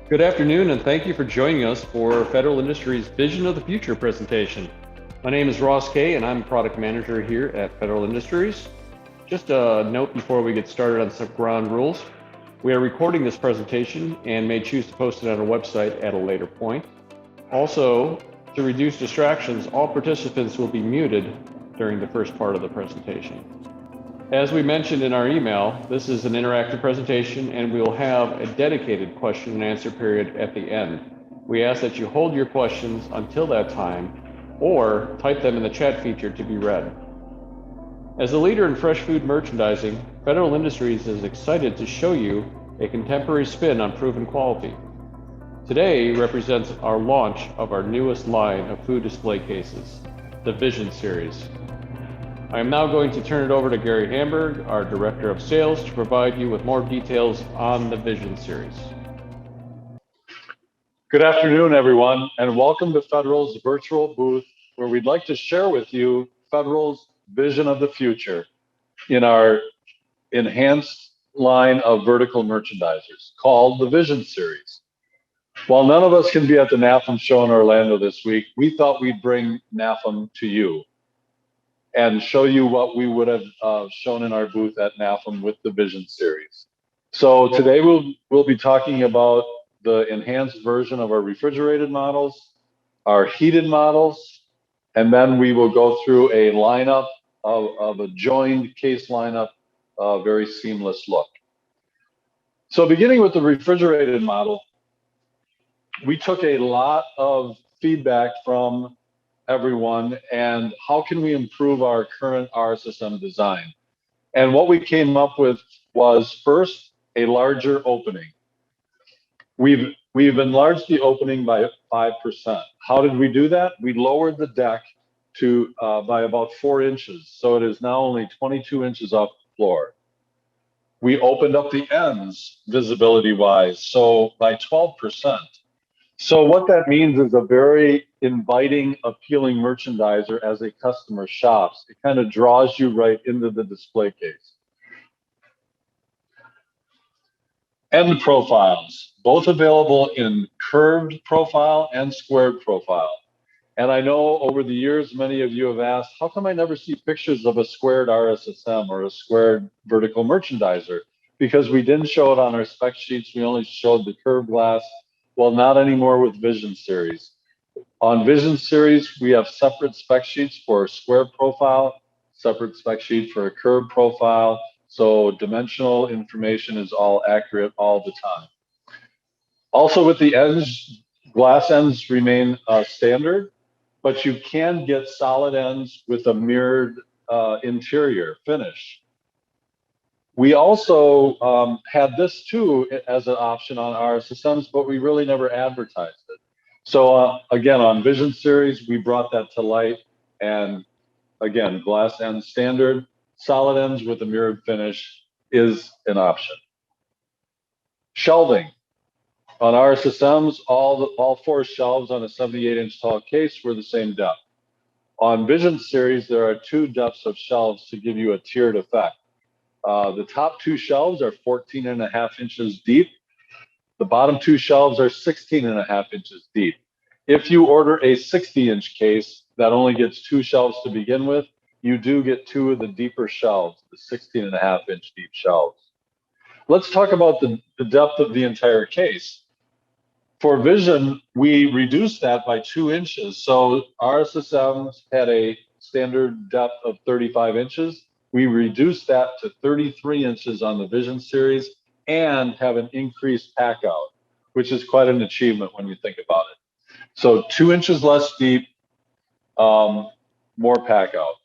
Good afternoon, and thank you for joining us for Federal Industries Vision of the Future presentation. My name is Ross Kay, and I'm product manager here at Federal Industries. Just a note before we get started on some ground rules. We are recording this presentation and may choose to post it on our website at a later point. Also, to reduce distractions, all participants will be muted during the first part of the presentation. As we mentioned in our email, this is an interactive presentation and we will have a dedicated question and answer period at the end. We ask that you hold your questions until that time or type them in the chat feature to be read. As a leader in fresh food merchandising, Federal Industries is excited to show you a contemporary spin on proven quality. Today represents our launch of our newest line of food display cases, the Vision Series. I am now going to turn it over to Gary Hamburg, our Director of Sales, to provide you with more details on the Vision Series. Good afternoon, everyone, and welcome to Federal's virtual booth, where we'd like to share with you Federal's vision of the future in our enhanced line of vertical merchandisers called the Vision Series. While none of us can be at the NAFEM show in Orlando this week, we thought we'd bring NAFEM to you and show you what we would have shown in our booth at NAFEM with the Vision Series. So today we'll be talking about the enhanced version of our refrigerated models, our heated models, and then we will go through a lineup of a joined case lineup, very seamless look. So beginning with the refrigerated model, we took a lot of feedback from everyone and how can we improve our current RSSM design. And what we came up with was first a larger opening. We've enlarged the opening by 5%. How did we do that? We lowered the deck to by about 4 inches. So it is now only 22 inches off the floor. We opened up the ends visibility wise, so by 12%. So what that means is a very inviting, appealing merchandiser as a customer shops. It kind of draws you right into the display case. End profiles, both available in curved profile and squared profile. And I know over the years, many of you have asked, how come I never see pictures of a squared RSSM or a squared vertical merchandiser? Because we didn't show it on our spec sheets. We only showed the curved glass. Well, not anymore with Vision Series. On Vision Series, we have separate spec sheets for a square profile, separate spec sheet for a curved profile, so dimensional information is all accurate all the time. Also with the ends, glass ends remain standard, but you can get solid ends with a mirrored interior finish. We also had this too as an option on RSSMs, but we really never advertised it. So again, on Vision Series, we brought that to light. And again, glass ends standard, solid ends with a mirrored finish is an option. Shelving. On RSSMs, all 4 shelves on a 78-inch tall case were the same depth. On Vision Series, there are 2 depths of shelves to give you a tiered effect. The top 2 shelves are 14.5 inches deep. The bottom 2 shelves are 16.5 inches deep. If you order a 60-inch case that only gets 2 shelves to begin with, you do get 2 of the deeper shelves, the 16.5-inch deep shelves. Let's talk about the depth of the entire case. For Vision, we reduced that by 2 inches. So RSSMs had a standard depth of 35 inches. We reduced that to 33 inches on the Vision Series and have an increased pack out, which is quite an achievement when you think about it. So 2 inches less deep, more pack out.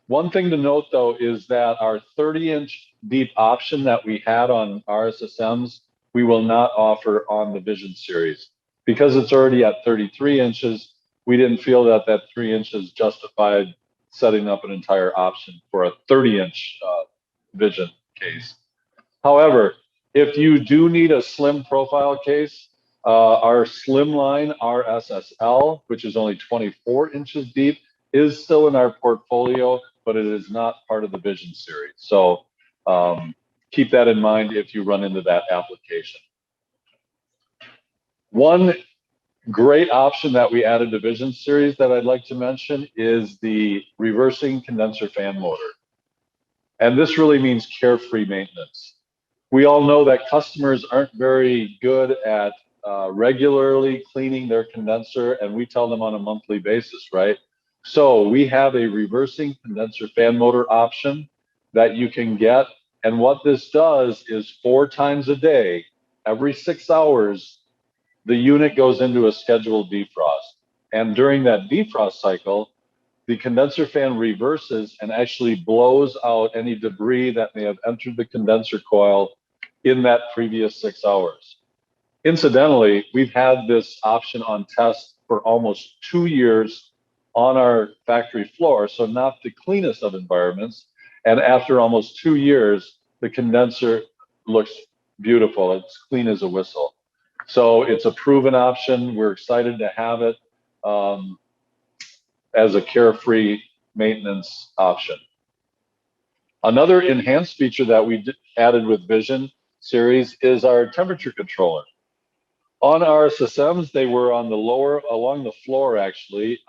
One thing to note though is that our 30-inch deep option that we had on RSSMs, we will not offer on the Vision Series. Because it's already at 33 inches, we didn't feel that 3 inches justified setting up an entire option for a 30-inch Vision case. However, if you do need a slim profile case, our slimline RSSL, which is only 24 inches deep, is still in our portfolio, but it is not part of the Vision Series. So keep that in mind if you run into that application. One great option that we added to Vision Series that I'd like to mention is the reversing condenser fan motor. And this really means carefree maintenance. We all know that customers aren't very good at regularly cleaning their condenser, and we tell them on a monthly basis, right? So we have a reversing condenser fan motor option that you can get. And what this does is 4 times a day, every 6 hours, the unit goes into a scheduled defrost. And during that defrost cycle, the condenser fan reverses and actually blows out any debris that may have entered the condenser coil in that previous 6 hours. Incidentally, we've had this option on test for almost 2 years on our factory floor, so not the cleanest of environments. And after almost 2 years, the condenser looks beautiful. It's clean as a whistle. So it's a proven option. We're excited to have it as a carefree maintenance option. Another enhanced feature that we added with Vision Series is our temperature controller. On our SSMs, they were on the lower, along the floor actually,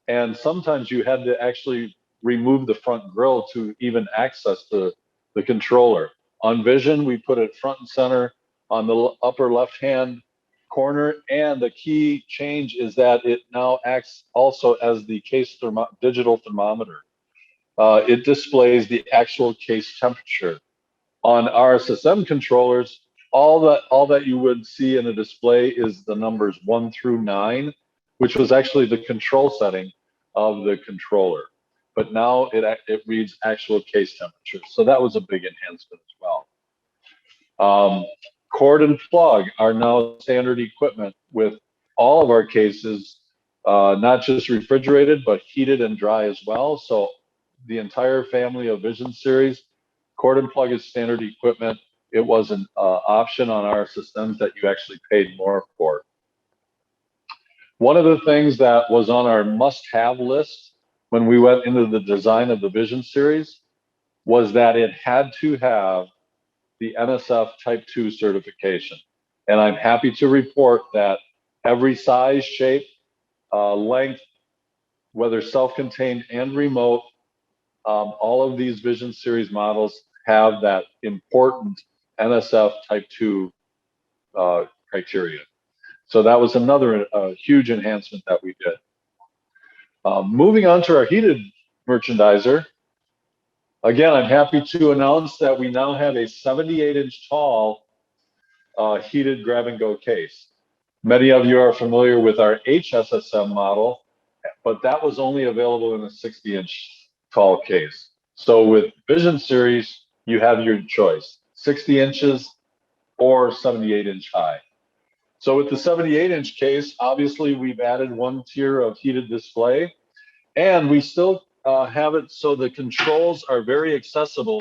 and sometimes you had to actually remove the front grill to even access the controller. On Vision, we put it front and center on the upper left-hand corner, and the key change is that it now acts also as the case digital thermometer. It displays the actual case temperature. On RSSM controllers, all that you would see in a display is the numbers 1 through 9, which was actually the control setting of the controller. But now it reads actual case temperature. So that was a big enhancement as well. Cord and plug are now standard equipment with all of our cases, not just refrigerated, but heated and dry as well. So the entire family of Vision Series, cord and plug is standard equipment. It was an option on our systems that you actually paid more for. One of the things that was on our must-have list when we went into the design of the Vision Series was that it had to have the NSF Type 2 certification. And I'm happy to report that every size, shape, length, whether self-contained and remote, all of these Vision Series models have that important NSF Type 2 criteria. So that was another huge enhancement that we did. Moving on to our heated merchandiser. Again, I'm happy to announce that we now have a 78-inch tall heated grab-and-go case. Many of you are familiar with our HSSM model, but that was only available in a 60-inch tall case. So with Vision Series, you have your choice, 60 inches or 78-inch high. So with the 78-inch case, obviously we've added 1 tier of heated display, and we still have it so the controls are very accessible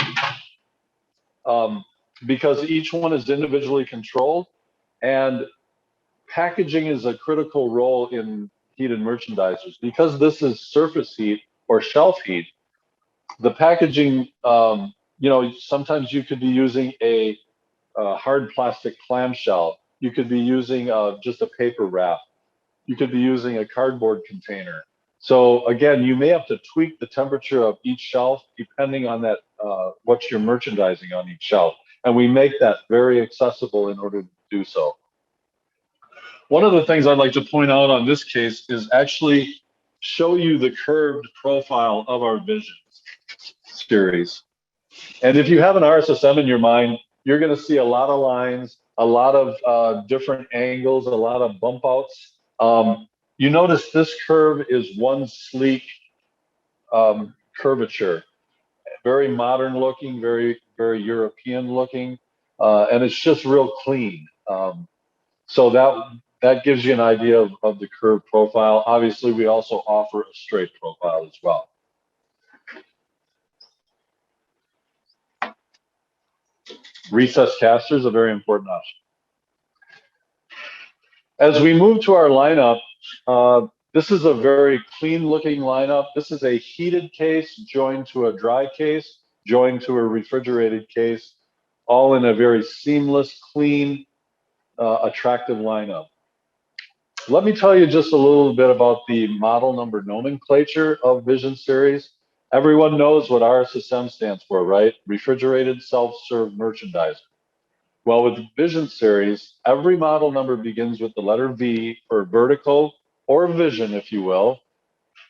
because each one is individually controlled, and packaging is a critical role in heated merchandisers. Because this is surface heat or shelf heat, the packaging, sometimes you could be using a hard plastic clamshell. You could be using just a paper wrap. You could be using a cardboard container. So again, you may have to tweak the temperature of each shelf depending on that, what you're merchandising on each shelf. And we make that very accessible in order to do so. One of the things I'd like to point out on this case is actually show you the curved profile of our Vision Series. And if you have an RSSM in your mind, you're going to see a lot of lines, a lot of different angles, a lot of bump outs. You notice this curve is one sleek curvature, very modern looking, very, very European looking, and it's just real clean. So that gives you an idea of the curved profile. Obviously, we also offer a straight profile as well. Recessed casters, a very important option. As we move to our lineup, this is a very clean looking lineup. This is a heated case joined to a dry case, joined to a refrigerated case, all in a very seamless, clean attractive lineup. Let me tell you just a little bit about the model number nomenclature of Vision Series. Everyone knows what RSSM stands for, right? Refrigerated Self-Serve Merchandiser. Well, with Vision Series, every model number begins with the letter V for vertical or vision, if you will.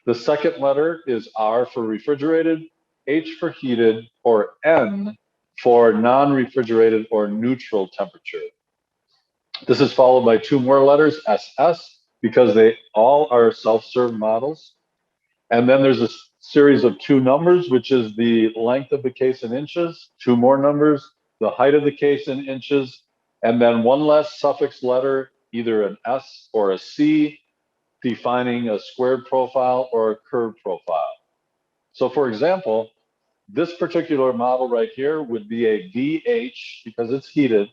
The second letter is R for refrigerated, H for heated, or N for non-refrigerated or neutral temperature. This is followed by two more letters, SS, because they all are self-serve models. And then there's a series of two numbers, which is the length of the case in inches, two more numbers, the height of the case in inches, and then one less suffix letter, either an S or a C, defining a squared profile or a curved profile. So for example, this particular model right here would be a VH, because it's heated,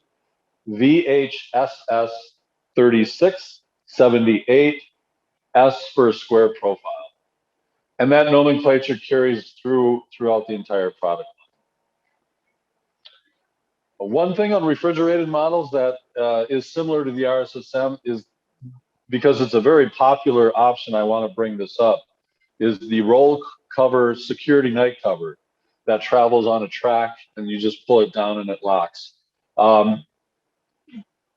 VHSS 3678, S for a square profile. And that nomenclature carries throughout the entire product line. One thing on refrigerated models that is similar to the RSSM is, because it's a very popular option, I want to bring this up, is the roll cover security night cover that travels on a track and you just pull it down and it locks.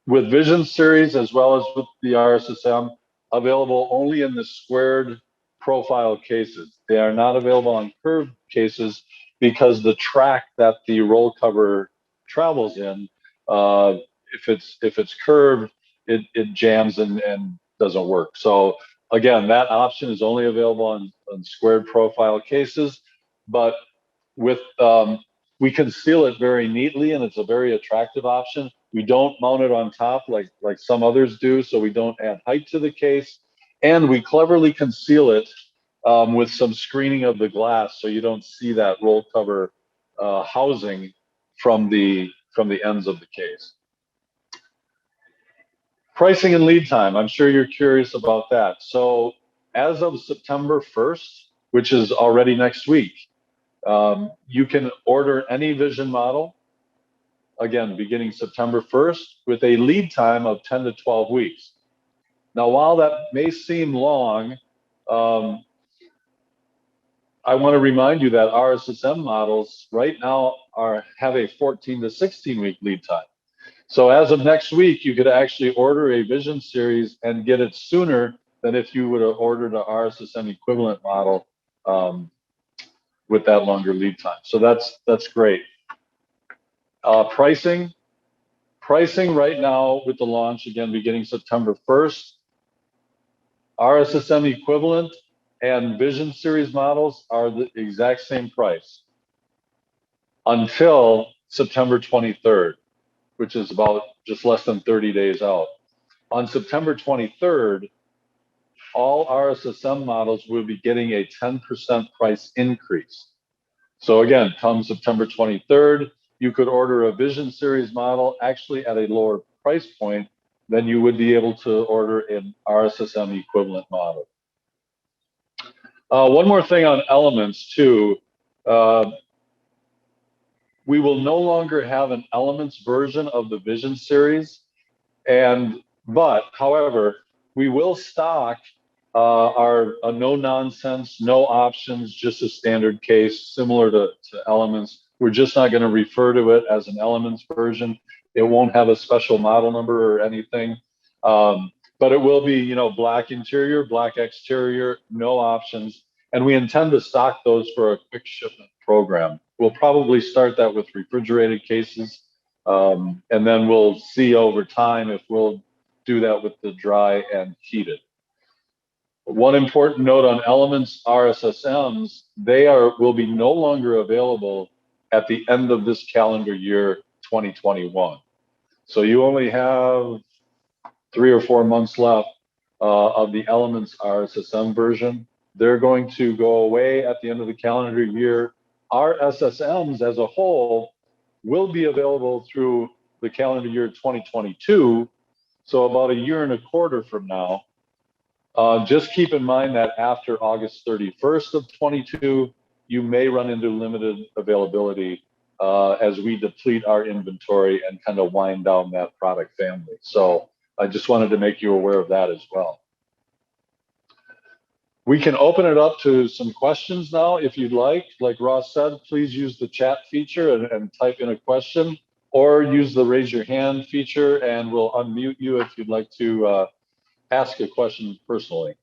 With Vision Series as well as with the RSSM, available only in the squared profile cases. They are not available on curved cases because the track that the roll cover travels in, if it's curved, it jams and doesn't work. So again, that option is only available on squared profile cases, but with we can seal it very neatly, and it's a very attractive option. We don't mount it on top like some others do, so we don't add height to the case, and we cleverly conceal it with some screening of the glass, so you don't see that roll cover housing from the ends of the case. Pricing and lead time. I'm sure you're curious about that. So as of September 1st, which is already next week, you can order any Vision model, again, beginning September 1st, with a lead time of 10 to 12 weeks. Now, while that may seem long, I want to remind you that RSSM models right now have a 14 to 16 week lead time. So as of next week, you could actually order a Vision Series and get it sooner than if you would have ordered an RSSM equivalent model with that longer lead time. So that's great. Pricing right now with the launch, again, beginning September 1st, RSSM equivalent and Vision Series models are the exact same price until September 23rd, which is about just less than 30 days out. On September 23rd, all RSSM models will be getting a 10% price increase. So again, come September 23rd, you could order a Vision Series model actually at a lower price point than you would be able to order an RSSM equivalent model. One more thing on elements too. We will no longer have an elements version of the Vision Series, but however, we will stock our no nonsense, no options, just a standard case similar to elements. We're just not going to refer to it as an elements version. It won't have a special model number or anything, but it will be, black interior, black exterior, no options, and we intend to stock those for a quick shipment program. We'll probably start that with refrigerated cases, and then we'll see over time if we'll do that with the dry and heated. One important note on elements RSSMs, they will be no longer available at the end of this calendar year 2021. So you only have 3 or 4 months left of the elements RSSM version. They're going to go away at the end of the calendar year. RSSMs as a whole will be available through the calendar year 2022, so about a year and a quarter from now. Just keep in mind that after August 31st of 22, you may run into limited availability as we deplete our inventory and kind of wind down that product family. So I just wanted to make you aware of that as well. We can open it up to some questions now if you'd like. Like Ross said, please use the chat feature and type in a question, or use the raise your hand feature and we'll unmute you if you'd like to ask a question personally.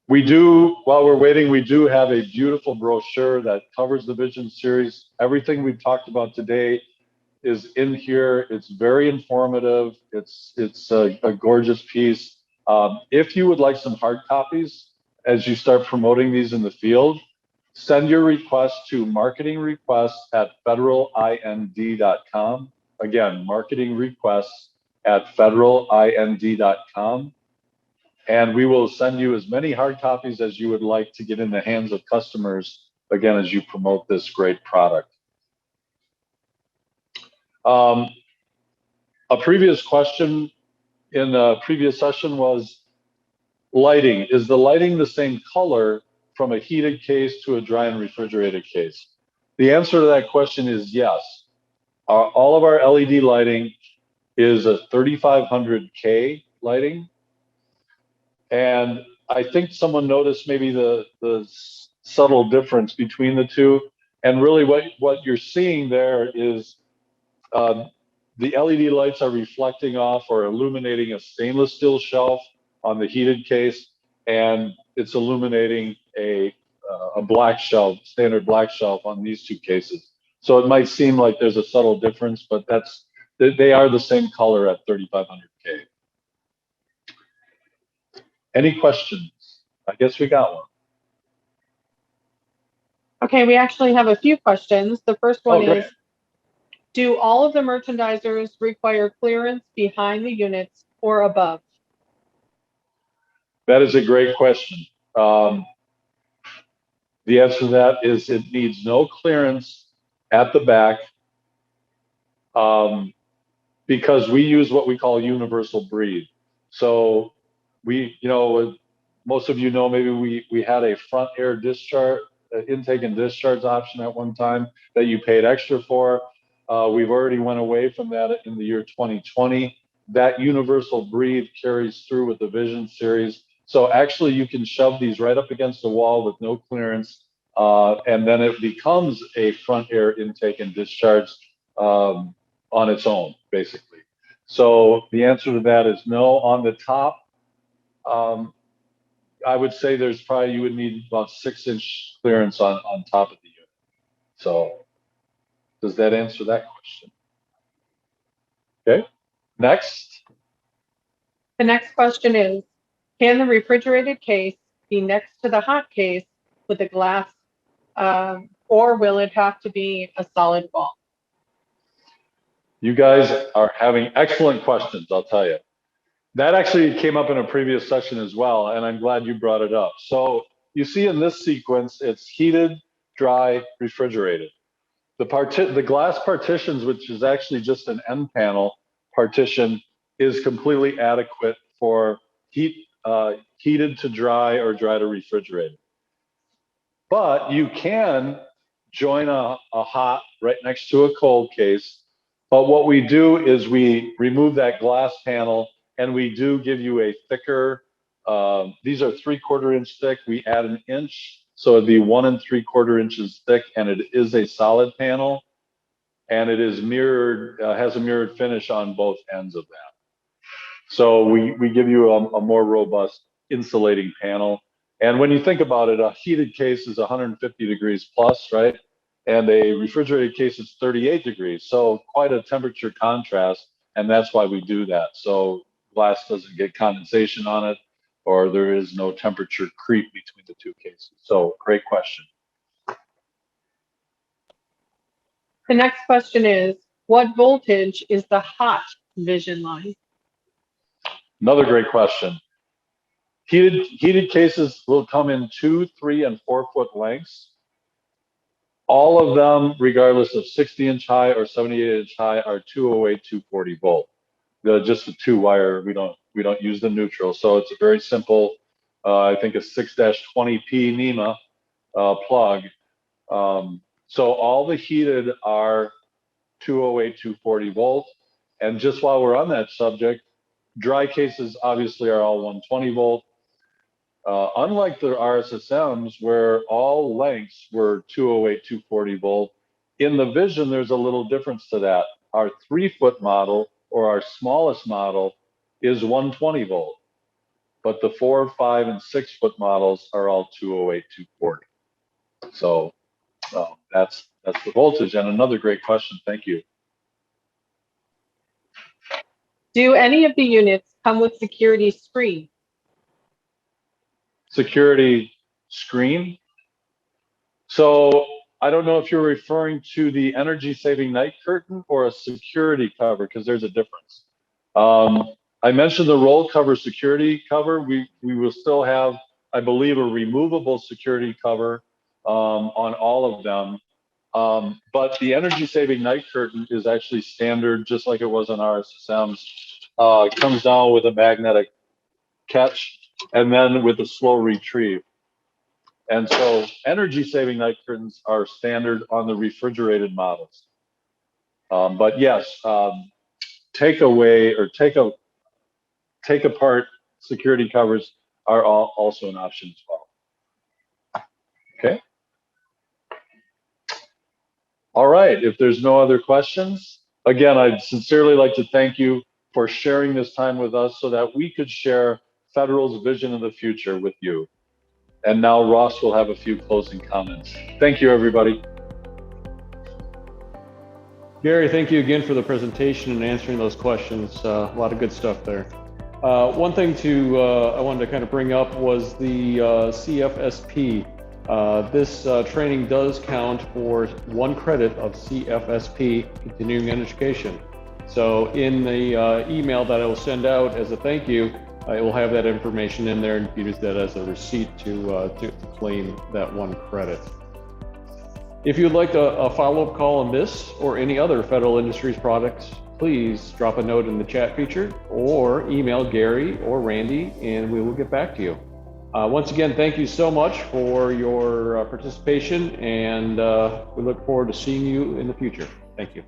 We do, while we're waiting, we do have a beautiful brochure that covers the Vision series. Everything we've talked about today is in here. It's very informative. It's a gorgeous piece. If you would like some hard copies as you start promoting these in the field, send your request to marketingrequests@federalind.com. Again, marketingrequests@federalind.com. And we will send you as many hard copies as you would like to get in the hands of customers, again, as you promote this great product. A previous question in a previous session was lighting. Is the lighting the same color from a heated case to a dry and refrigerated case? The answer to that question is yes. All of our LED lighting is a 3500K lighting. And I think someone noticed maybe the subtle difference between the two. And really what you're seeing there is the LED lights are reflecting off or illuminating a stainless steel shelf on the heated case, and it's illuminating a black shelf, standard black shelf on these two cases. So it might seem like there's a subtle difference, but they are the same color at 3500K. Any questions? I guess we got one. Okay, we actually have a few questions. The first one is, do all of the merchandisers require clearance behind the units or above? That is a great question. The answer to that is it needs no clearance at the back because we use what we call universal breathe. So most of you know, maybe we had a front air discharge, intake and discharge option at one time that you paid extra for. We've already went away from that in the year 2020. That universal breathe carries through with the Vision series. So actually you can shove these right up against the wall with no clearance, and then it becomes a front air intake and discharge on its own, basically. So the answer to that is no. On the top, I would say you would need about 6-inch clearance on top of the unit. So does that answer that question? Okay, next. The next question is, can the refrigerated case be next to the hot case with a glass, or will it have to be a solid wall? You guys are having excellent questions, I'll tell you. That actually came up in a previous session as well, and I'm glad you brought it up. So you see in this sequence, it's heated, dry, refrigerated. The glass partitions, which is actually just an end panel partition, is completely adequate for heated to dry or dry to refrigerated. But you can join a hot right next to a cold case. But what we do is we remove that glass panel and we do give you a thicker, these are 3/4 inch thick. We add an inch, so it'd be 1 3/4 inches thick, and it is a solid panel. And it is mirrored, has a mirrored finish on both ends of that. So we give you a more robust insulating panel. And when you think about it, a heated case is 150 degrees plus, right? And a refrigerated case is 38 degrees. So quite a temperature contrast. And that's why we do that. So glass doesn't get condensation on it, or there is no temperature creep between the two cases. So great question. The next question is, what voltage is the hot Vision line? Another great question. Heated cases will come in 2, 3, and 4 foot lengths. All of them, regardless of 60-inch high or 78-inch high, are 208, 240 volt. Just the 2 wire. We don't use the neutral. So it's a very simple I think a 6-20P NEMA plug. So all the heated are 208, 240 volt. And just while we're on that subject, dry cases obviously are all 120 volt. Unlike the RSSMs, where all lengths were 208, 240 volt, in the Vision, there's a little difference to that. Our 3-foot model, or our smallest model, is 120 volt, but the 4, 5, and 6-foot models are all 208, 240. So that's the voltage. And another great question. Thank you. Do any of the units come with security screen? Security screen. So I don't know if you're referring to the energy saving night curtain or a security cover, because there's a difference. I mentioned the roll cover security cover. We will still have, I believe, a removable security cover on all of them. But the energy saving night curtain is actually standard, just like it was on RSSMs. It comes down with a magnetic catch and then with a slow retrieve. And so energy saving night curtains are standard on the refrigerated models. But yes, take apart security covers are also an option as well. Okay. All right, if there's no other questions, again, I'd sincerely like to thank you for sharing this time with us so that we could share Federal's vision of the future with you. And now Ross will have a few closing comments. Thank you, everybody. Gary, thank you again for the presentation and answering those questions. A lot of good stuff there. One thing I wanted to kind of bring up was the CFSP. This training does count for 1 credit of CFSP, continuing education. So in the email that I will send out as a thank you, it will have that information in there, and you can use that as a receipt to claim that 1 credit. If you'd like a follow-up call on this or any other Federal Industries products, please drop a note in the chat feature or email Gary or Randy, and we will get back to you. Once again, thank you so much for your participation, and we look forward to seeing you in the future. Thank you.